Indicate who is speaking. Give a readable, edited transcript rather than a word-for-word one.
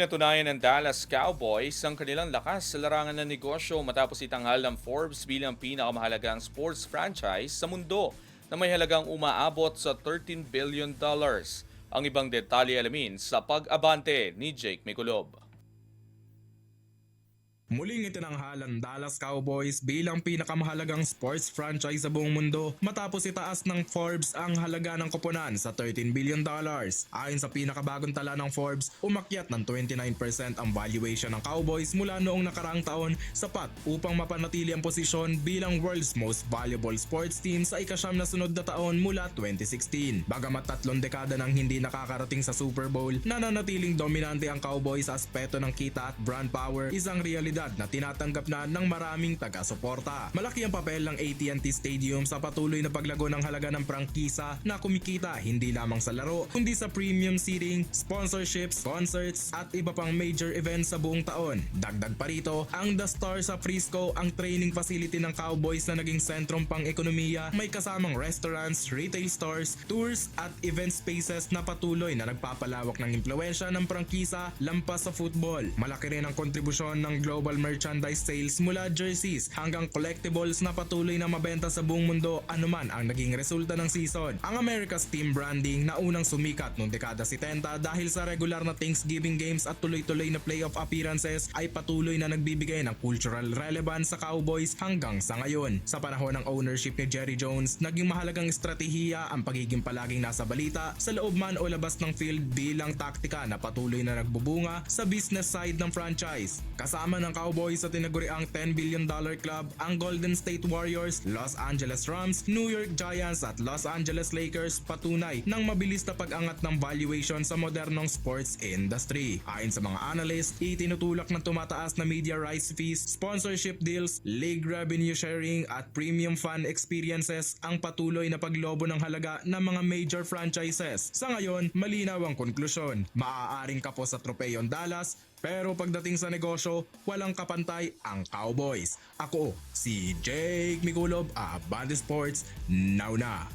Speaker 1: Pinatunayan ng Dallas Cowboys ang kanilang lakas sa larangan ng negosyo matapos itanghal ng Forbes bilang pinakamahalagang sports franchise sa mundo na may halagang umaabot sa $13 billion. Ang ibang detalye alamin sa pag-abante ni Jake Miculob.
Speaker 2: Muling itinanghal ang Dallas Cowboys bilang pinakamahalagang sports franchise sa buong mundo matapos itaas ng Forbes ang halaga ng koponan sa $13 billion. Ayon sa pinakabagong tala ng Forbes, umakyat ng 29% ang valuation ng Cowboys mula noong nakaraang taon, sapat upang mapanatili ang posisyon bilang world's most valuable sports team sa ikasyam na sunod na taon mula 2016. Bagamat 3 dekada nang hindi nakakarating sa Super Bowl, nananatiling dominante ang Cowboys sa aspeto ng kita at brand power, isang realidad na tinatanggap na ng maraming taga-suporta. Malaki ang papel ng AT&T Stadium sa patuloy na paglago ng halaga ng prangkisa na kumikita hindi lamang sa laro kundi sa premium seating, sponsorships, concerts at iba pang major events sa buong taon. Dagdag pa rito, ang The Star sa Frisco, ang training facility ng Cowboys na naging sentrum pang ekonomiya, may kasamang restaurants, retail stores, tours at event spaces na patuloy na nagpapalawak ng impluwensya ng prangkisa lampas sa football. Malaki rin ang kontribusyon ng global merchandise sales mula jerseys hanggang collectibles na patuloy na mabenta sa buong mundo anuman ang naging resulta ng season. Ang America's team branding na unang sumikat noong dekada 70 dahil sa regular na Thanksgiving games at tuloy-tuloy na playoff appearances ay patuloy na nagbibigay ng cultural relevance sa Cowboys hanggang sa ngayon. Sa panahon ng ownership ni Jerry Jones, naging mahalagang estratehiya ang pagiging palaging nasa balita sa loob man o labas ng field bilang taktika na patuloy na nagbubunga sa business side ng franchise. Kasama ng Cowboys sa tinaguriang $10 billion club ang Golden State Warriors, Los Angeles Rams, New York Giants at Los Angeles Lakers, patunay ng mabilis na pag-angat ng valuation sa modernong sports industry. Ayon sa mga analyst, itinutulak ng tumataas na media rights fees, sponsorship deals, league revenue sharing at premium fan experiences ang patuloy na paglobo ng halaga ng mga major franchises. Sa ngayon, malinaw ang konklusyon. Maaaring kapos sa tropeyo ang Dallas, pero pagdating sa negosyo, walang kapantay ang Cowboys. Ako, si Jake Miculob, Abante Sports, now na!